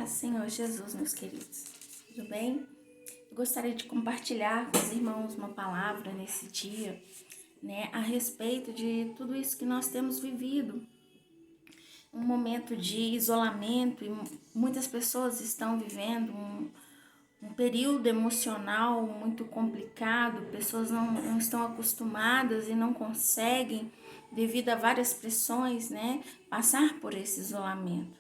Paz, Senhor Jesus, meus queridos. Tudo bem? Eu gostaria de compartilhar com os irmãos uma palavra nesse dia, a respeito de tudo isso que nós temos vivido. Um momento de isolamento e muitas pessoas estão vivendo um período emocional muito complicado. Pessoas não estão acostumadas e não conseguem, devido a várias pressões, passar por esse isolamento.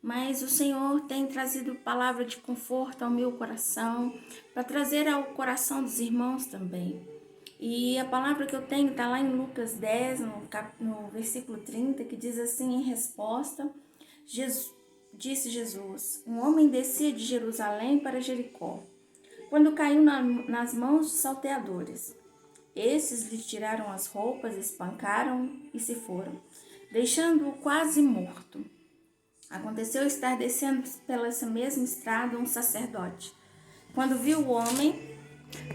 Mas o Senhor tem trazido palavra de conforto ao meu coração, para trazer ao coração dos irmãos também. E a palavra que eu tenho está lá em Lucas 10, no versículo 30, que diz assim, em resposta, disse Jesus: um homem descia de Jerusalém para Jericó, quando caiu nas mãos de salteadores. Esses lhe tiraram as roupas, espancaram e se foram, deixando-o quase morto. Aconteceu estar descendo pela essa mesma estrada um sacerdote. Quando viu o homem,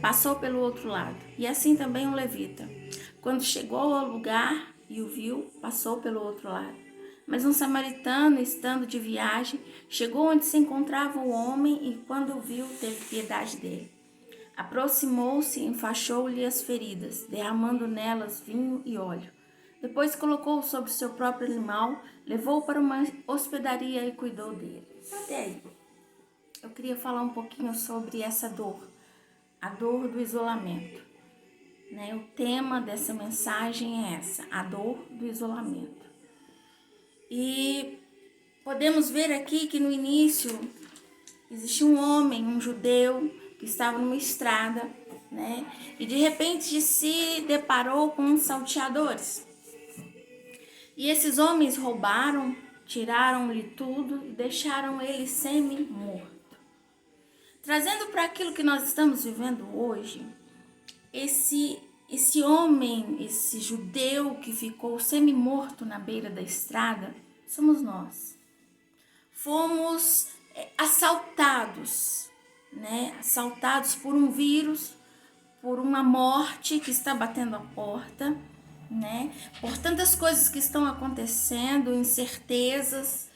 passou pelo outro lado, e assim também um levita. Quando chegou ao lugar e o viu, passou pelo outro lado. Mas um samaritano, estando de viagem, chegou onde se encontrava o homem e, quando o viu, teve piedade dele. Aproximou-se e enfaixou-lhe as feridas, derramando nelas vinho e óleo. Depois colocou-o sobre o seu próprio animal, levou-o para uma hospedaria e cuidou dele. Até aí, eu queria falar um pouquinho sobre essa dor, a dor do isolamento. O tema dessa mensagem é essa, a dor do isolamento. E podemos ver aqui que no início existia um homem, um judeu, que estava numa estrada, e de repente se deparou com uns salteadores. E esses homens roubaram, tiraram-lhe tudo e deixaram ele semi-morto. Trazendo para aquilo que nós estamos vivendo hoje, esse homem, esse judeu que ficou semi-morto na beira da estrada, somos nós. Fomos assaltados, assaltados por um vírus, por uma morte que está batendo a porta, por tantas coisas que estão acontecendo, incertezas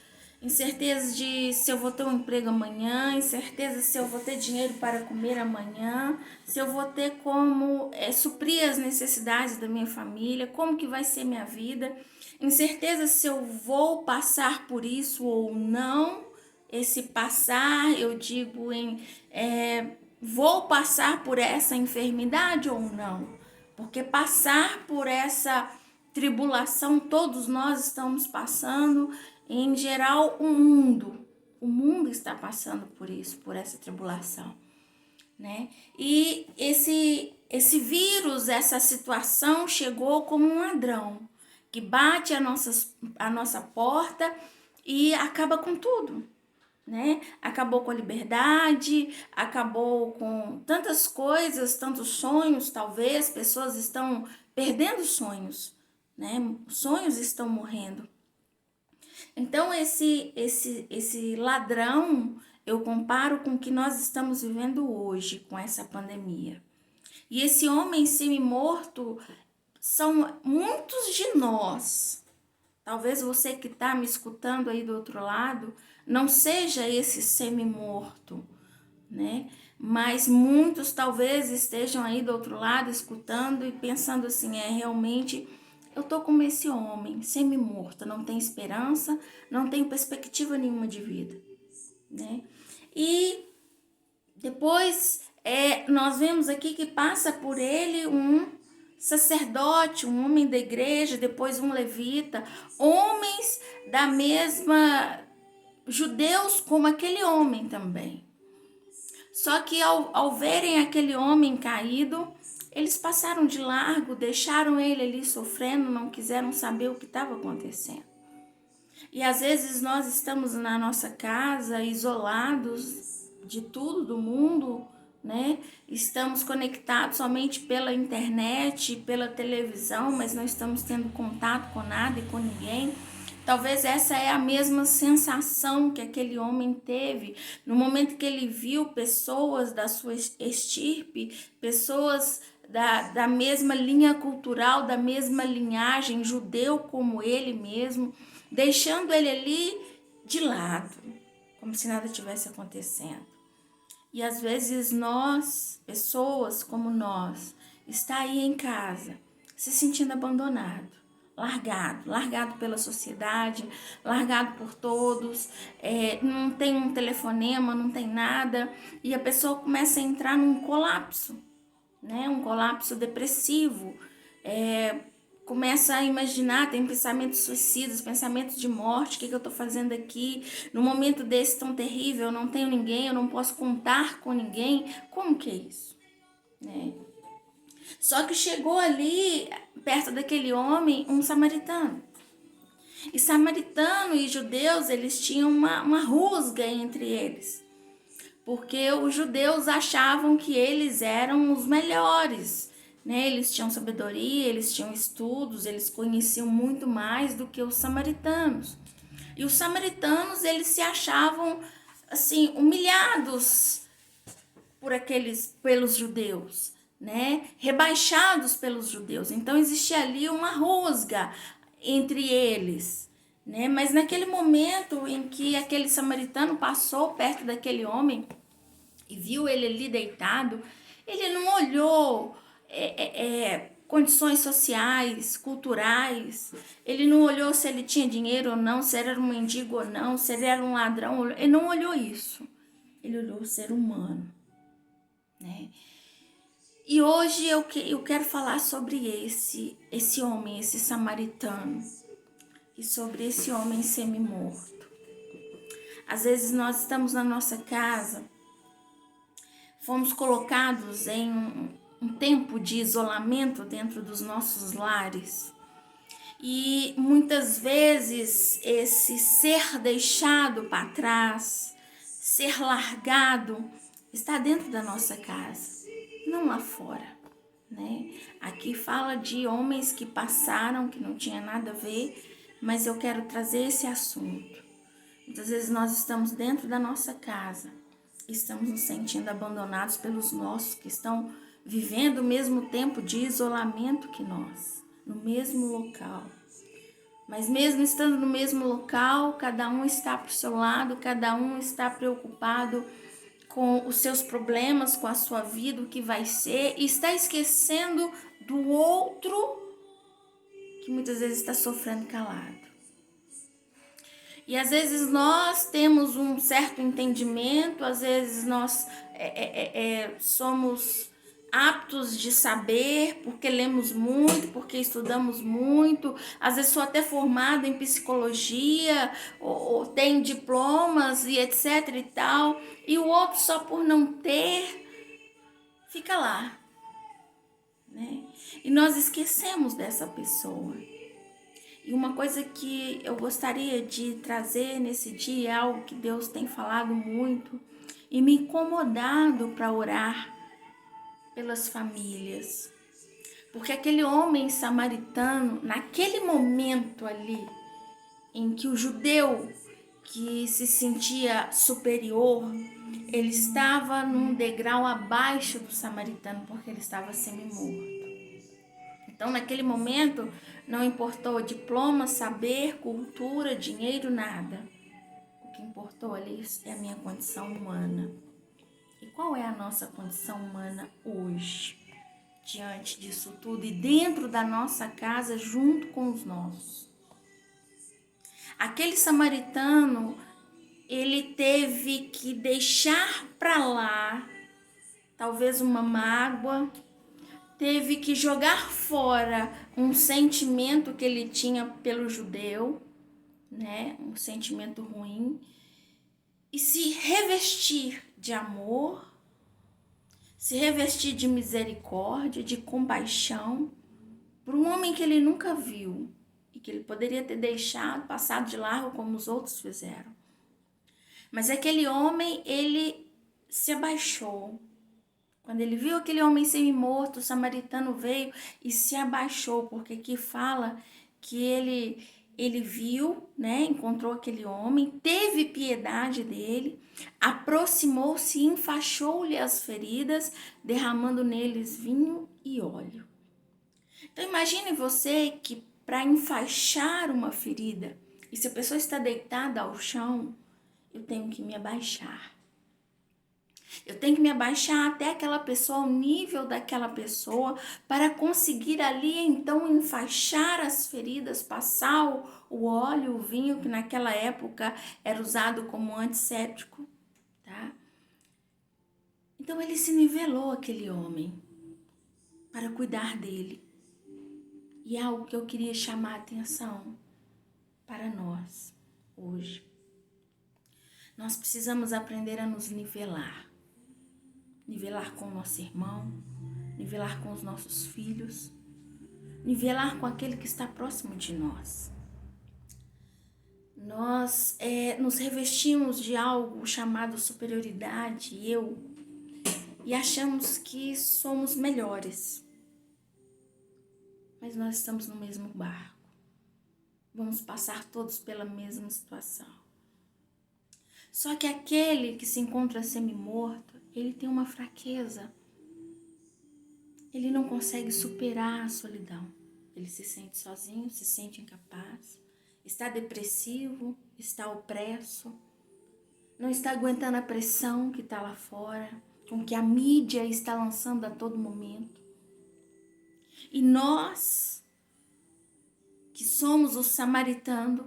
de se eu vou ter um emprego amanhã, incerteza se eu vou ter dinheiro para comer amanhã, se eu vou ter como suprir as necessidades da minha família, como que vai ser minha vida, incerteza se eu vou passar por isso ou não. Esse passar, eu digo vou passar por essa enfermidade ou não? Porque passar por essa tribulação, todos nós estamos passando, em geral o mundo está passando por isso, por essa tribulação, E esse vírus, essa situação chegou como um ladrão, que bate a nossa porta e acaba com tudo. Acabou com a liberdade, acabou com tantas coisas, tantos sonhos, talvez, pessoas estão perdendo sonhos, sonhos estão morrendo. Então esse ladrão, eu comparo com o que nós estamos vivendo hoje, com essa pandemia. E esse homem semi-morto são muitos de nós. Talvez você que está me escutando aí do outro lado não seja esse semi-morto, Mas muitos talvez estejam aí do outro lado escutando e pensando assim, realmente eu tô como esse homem, semi-morto, não tem esperança, não tem perspectiva nenhuma de vida, E depois nós vemos aqui que passa por ele um sacerdote, um homem da igreja, depois um levita, homens da mesma, judeus como aquele homem também. Só que ao verem aquele homem caído, eles passaram de largo, deixaram ele ali sofrendo, não quiseram saber o que estava acontecendo. E às vezes nós estamos na nossa casa, isolados de tudo do mundo, Estamos conectados somente pela internet, pela televisão, mas não estamos tendo contato com nada e com ninguém. Talvez essa é a mesma sensação que aquele homem teve no momento que ele viu pessoas da sua estirpe, pessoas da mesma linha cultural, da mesma linhagem, judeu como ele mesmo, deixando ele ali de lado, como se nada tivesse acontecendo. E às vezes nós, pessoas como nós, está aí em casa, se sentindo abandonado, largado pela sociedade, largado por todos, não tem um telefonema, não tem nada, e a pessoa começa a entrar num colapso, né? Um colapso depressivo, começa a imaginar, tem pensamentos suicidas, pensamentos de morte, o que eu estou fazendo aqui? No momento desse tão terrível, eu não tenho ninguém, eu não posso contar com ninguém. Como que é isso? Né? Só que chegou ali, perto daquele homem, um samaritano. E samaritano e judeus, eles tinham uma rusga entre eles. Porque os judeus achavam que eles eram os melhores, né? Eles tinham sabedoria, eles tinham estudos, eles conheciam muito mais do que os samaritanos. E os samaritanos, eles se achavam assim humilhados pelos judeus, né? Rebaixados pelos judeus. Então existia ali uma rusga entre eles, né? Mas naquele momento em que aquele samaritano passou perto daquele homem e viu ele ali deitado, ele não olhou condições sociais, culturais, ele não olhou se ele tinha dinheiro ou não, se ele era um mendigo ou não, se ele era um ladrão, ele não olhou isso, ele olhou o ser humano, né? E hoje eu quero falar sobre esse homem, esse samaritano, e sobre esse homem semi-morto. Às vezes nós estamos na nossa casa, fomos colocados em um tempo de isolamento dentro dos nossos lares. E muitas vezes esse ser deixado para trás, ser largado, está dentro da nossa casa, não lá fora, né? Aqui fala de homens que passaram, que não tinha nada a ver, mas eu quero trazer esse assunto. Muitas vezes nós estamos dentro da nossa casa, estamos nos sentindo abandonados pelos nossos que estão vivendo o mesmo tempo de isolamento que nós, no mesmo local. Mas mesmo estando no mesmo local, cada um está para o seu lado, cada um está preocupado com os seus problemas, com a sua vida, o que vai ser, e está esquecendo do outro que muitas vezes está sofrendo calado. E às vezes nós temos um certo entendimento, às vezes nós somos aptos de saber, porque lemos muito, porque estudamos muito, às vezes sou até formado em psicologia, ou tem diplomas e etc e tal, e o outro só por não ter, fica lá, né? E nós esquecemos dessa pessoa. E uma coisa que eu gostaria de trazer nesse dia é algo que Deus tem falado muito e me incomodado para orar pelas famílias. Porque aquele homem samaritano, naquele momento ali, em que o judeu que se sentia superior, ele estava num degrau abaixo do samaritano, porque ele estava semi-morto. Então, naquele momento, não importou diploma, saber, cultura, dinheiro, nada. O que importou ali é a minha condição humana. E qual é a nossa condição humana hoje, diante disso tudo e dentro da nossa casa, junto com os nossos? Aquele samaritano, ele teve que deixar para lá, talvez uma mágoa, teve que jogar fora um sentimento que ele tinha pelo judeu, né? Um sentimento ruim, e se revestir de amor, se revestir de misericórdia, de compaixão, por um homem que ele nunca viu e que ele poderia ter deixado, passado de largo como os outros fizeram. Mas aquele homem, ele se abaixou. Quando ele viu aquele homem semi-morto, o samaritano veio e se abaixou, porque aqui fala que ele viu, né, encontrou aquele homem, teve piedade dele, aproximou-se e enfaixou-lhe as feridas, derramando neles vinho e óleo. Então imagine você que para enfaixar uma ferida, e se a pessoa está deitada ao chão, eu tenho que me abaixar. Eu tenho que me abaixar até aquela pessoa, ao nível daquela pessoa, para conseguir ali então enfaixar as feridas, passar o óleo, o vinho, que naquela época era usado como antisséptico, tá? Então ele se nivelou, aquele homem, para cuidar dele. E é algo que eu queria chamar a atenção para nós hoje. Nós precisamos aprender a nos nivelar. Nivelar com o nosso irmão, nivelar com os nossos filhos, nivelar com aquele que está próximo de nós. Nós nos revestimos de algo chamado superioridade, eu, e achamos que somos melhores. Mas nós estamos no mesmo barco. Vamos passar todos pela mesma situação. Só que aquele que se encontra semi-morto, ele tem uma fraqueza. Ele não consegue superar a solidão. Ele se sente sozinho, se sente incapaz, está depressivo, está opresso, não está aguentando a pressão que está lá fora, com que a mídia está lançando a todo momento. E nós, que somos os samaritanos,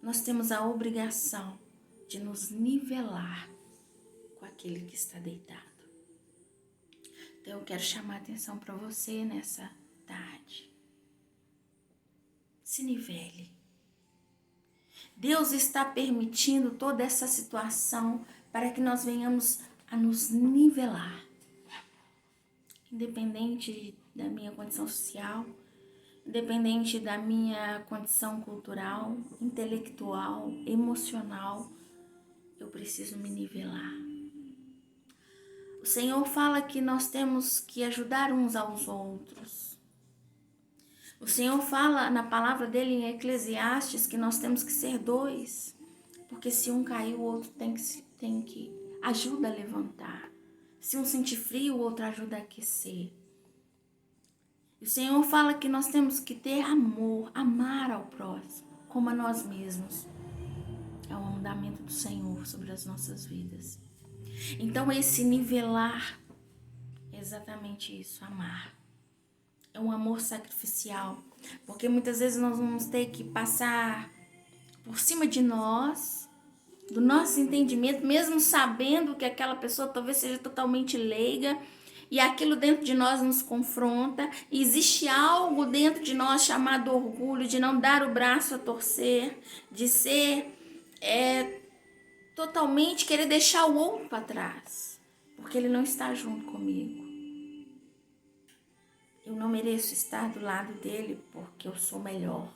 nós temos a obrigação de nos nivelar com aquele que está deitado. Então eu quero chamar a atenção para você nessa tarde. Se nivele. Deus está permitindo toda essa situação para que nós venhamos a nos nivelar. Independente da minha condição social, independente da minha condição cultural, intelectual, emocional, eu preciso me nivelar. O Senhor fala que nós temos que ajudar uns aos outros. O Senhor fala na palavra dele em Eclesiastes que nós temos que ser dois, porque se um cair, o outro tem que ajuda a levantar. Se um sentir frio, o outro ajuda a aquecer. O Senhor fala que nós temos que ter amor, amar ao próximo, como a nós mesmos. É o mandamento do Senhor sobre as nossas vidas. Então esse nivelar é exatamente isso, amar. É um amor sacrificial, porque muitas vezes nós vamos ter que passar por cima de nós, do nosso entendimento, mesmo sabendo que aquela pessoa talvez seja totalmente leiga, e aquilo dentro de nós nos confronta, e existe algo dentro de nós chamado orgulho, de não dar o braço a torcer, de ser totalmente querer deixar o outro para trás, porque ele não está junto comigo. Eu não mereço estar do lado dele porque eu sou melhor.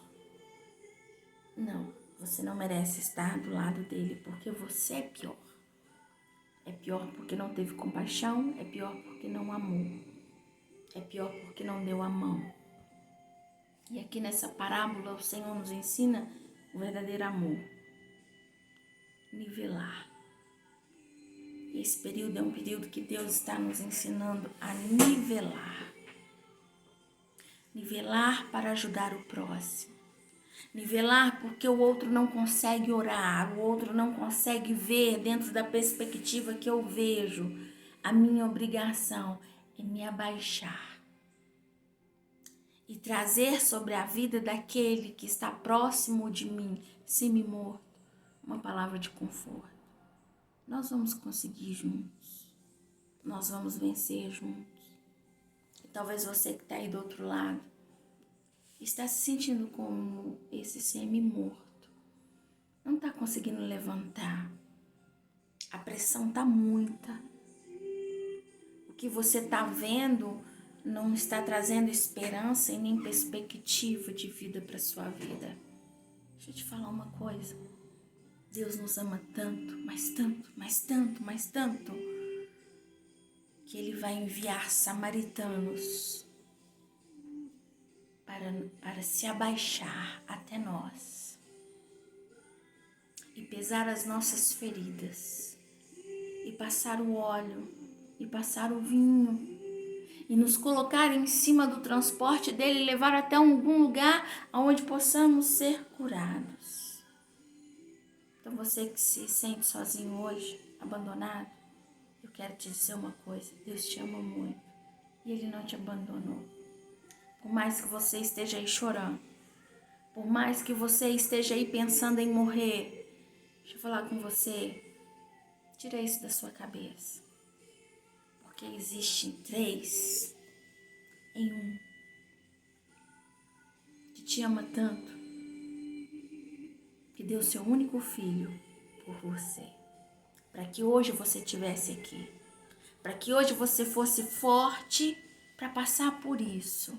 Não, você não merece estar do lado dele porque você é pior. É pior porque não teve compaixão, é pior porque não amou. É pior porque não deu a mão. E aqui nessa parábola o Senhor nos ensina o verdadeiro amor. Nivelar. E esse período é um período que Deus está nos ensinando a nivelar. Nivelar para ajudar o próximo. Nivelar porque o outro não consegue orar, o outro não consegue ver dentro da perspectiva que eu vejo. A minha obrigação é me abaixar e trazer sobre a vida daquele que está próximo de mim, semi-morto, uma palavra de conforto. Nós vamos conseguir juntos. Nós vamos vencer juntos. E talvez você que está aí do outro lado está se sentindo como esse semi-morto. Não está conseguindo levantar. A pressão está muita. O que você está vendo não está trazendo esperança e nem perspectiva de vida para a sua vida. Deixa eu te falar uma coisa. Deus nos ama tanto, mas tanto, mas tanto, mas tanto, que Ele vai enviar samaritanos para se abaixar até nós e pesar as nossas feridas e passar o óleo e passar o vinho e nos colocar em cima do transporte dele e levar até algum lugar onde possamos ser curados. Então você que se sente sozinho hoje, abandonado, eu quero te dizer uma coisa, Deus te ama muito e Ele não te abandonou. Por mais que você esteja aí chorando, por mais que você esteja aí pensando em morrer, deixa eu falar com você, tira isso da sua cabeça. Porque existem 3 em 1 que te ama tanto, que deu seu único filho por você, para que hoje você estivesse aqui, para que hoje você fosse forte para passar por isso,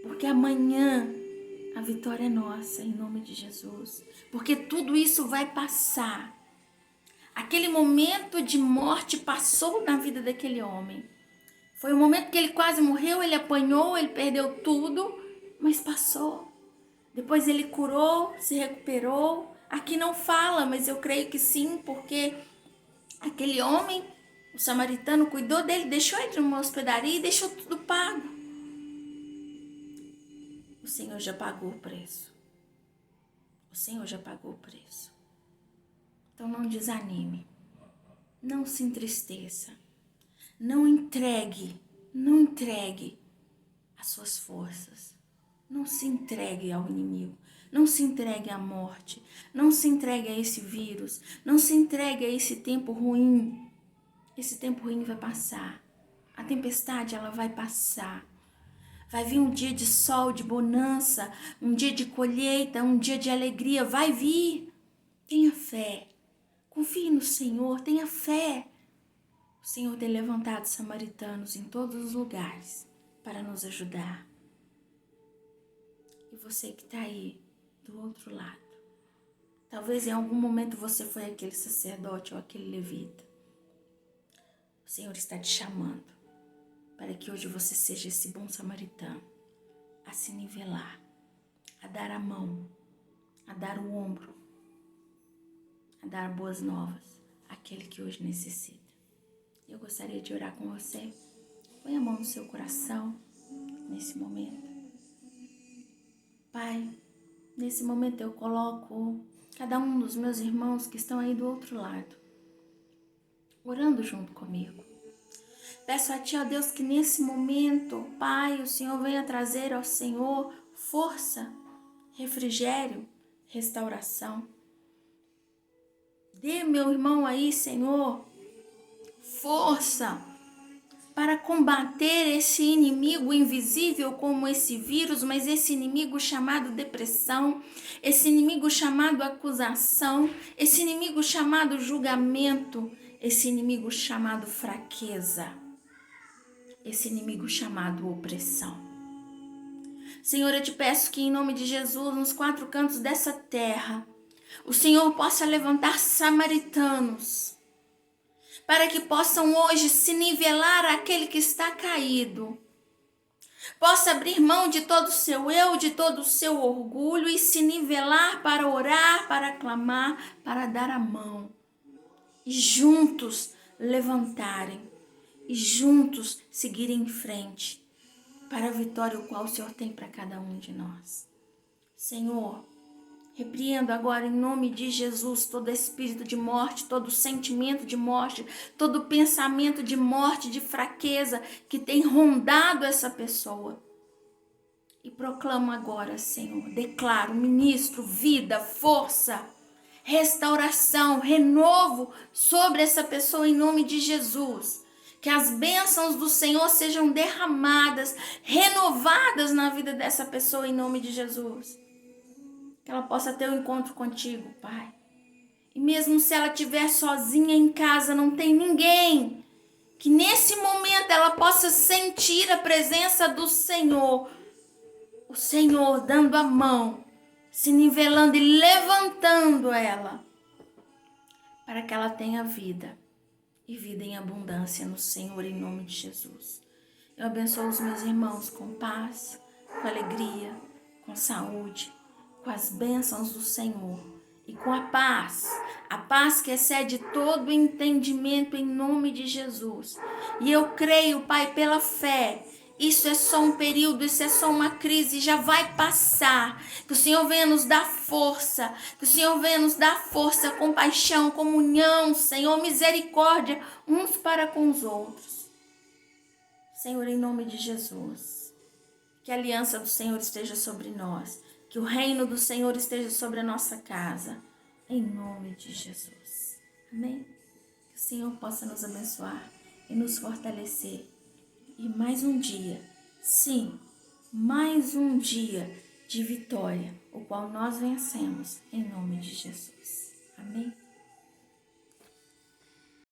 porque amanhã a vitória é nossa, em nome de Jesus, porque tudo isso vai passar. Aquele momento de morte passou na vida daquele homem. Foi o momento que ele quase morreu, ele apanhou, ele perdeu tudo, mas passou. Depois ele curou, se recuperou. Aqui não fala, mas eu creio que sim, porque aquele homem, o samaritano, cuidou dele, deixou ele numa hospedaria e deixou tudo pago. O Senhor já pagou o preço. O Senhor já pagou o preço. Então não desanime, não se entristeça, não entregue as suas forças, não se entregue ao inimigo, não se entregue à morte, não se entregue a esse vírus, não se entregue a esse tempo ruim. Esse tempo ruim vai passar, a tempestade ela vai passar. Vai vir um dia de sol, de bonança, um dia de colheita, um dia de alegria, vai vir. Tenha fé. Confie no Senhor, tenha fé. O Senhor tem levantado samaritanos em todos os lugares para nos ajudar. E você que está aí do outro lado, talvez em algum momento você foi aquele sacerdote ou aquele levita. O Senhor está te chamando para que hoje você seja esse bom samaritano, a se nivelar, a dar a mão, a dar o ombro, a dar boas novas àquele que hoje necessita. Eu gostaria de orar com você. Põe a mão no seu coração nesse momento. Pai, nesse momento eu coloco cada um dos meus irmãos que estão aí do outro lado, orando junto comigo. Peço a Ti, ó Deus, que nesse momento, Pai, o Senhor venha trazer ao Senhor força, refrigério, restauração. Dê, meu irmão aí, Senhor, força para combater esse inimigo invisível como esse vírus, mas esse inimigo chamado depressão, esse inimigo chamado acusação, esse inimigo chamado julgamento, esse inimigo chamado fraqueza, esse inimigo chamado opressão. Senhor, eu te peço que em nome de Jesus, nos 4 cantos dessa terra, o Senhor possa levantar samaritanos, para que possam hoje se nivelar aquele que está caído. Possa abrir mão de todo o seu eu, de todo o seu orgulho e se nivelar para orar, para clamar, para dar a mão. E juntos levantarem, e juntos seguirem em frente, para a vitória o qual o Senhor tem para cada um de nós. Senhor, repreendo agora em nome de Jesus todo espírito de morte, todo sentimento de morte, todo pensamento de morte, de fraqueza que tem rondado essa pessoa. E proclamo agora, Senhor, declaro, ministro, vida, força, restauração, renovo sobre essa pessoa em nome de Jesus. Que as bênçãos do Senhor sejam derramadas, renovadas na vida dessa pessoa em nome de Jesus. Que ela possa ter um encontro contigo, Pai. E mesmo se ela estiver sozinha em casa, não tem ninguém, que nesse momento ela possa sentir a presença do Senhor. O Senhor dando a mão, se nivelando e levantando ela, para que ela tenha vida. E vida em abundância no Senhor, em nome de Jesus. Eu abençoo os meus irmãos com paz, com alegria, com saúde, com as bênçãos do Senhor e com a paz que excede todo entendimento em nome de Jesus. E eu creio, Pai, pela fé, Isso é só um período, isso é só uma crise, já vai passar. Que o Senhor venha nos dar força, que o Senhor venha nos dar força, compaixão, comunhão, Senhor, misericórdia, uns para com os outros. Senhor, em nome de Jesus, que a aliança do Senhor esteja sobre nós, que o reino do Senhor esteja sobre a nossa casa, em nome de Jesus. Amém? Que o Senhor possa nos abençoar e nos fortalecer. E mais um dia, sim, mais um dia de vitória, o qual nós vencemos em nome de Jesus. Amém?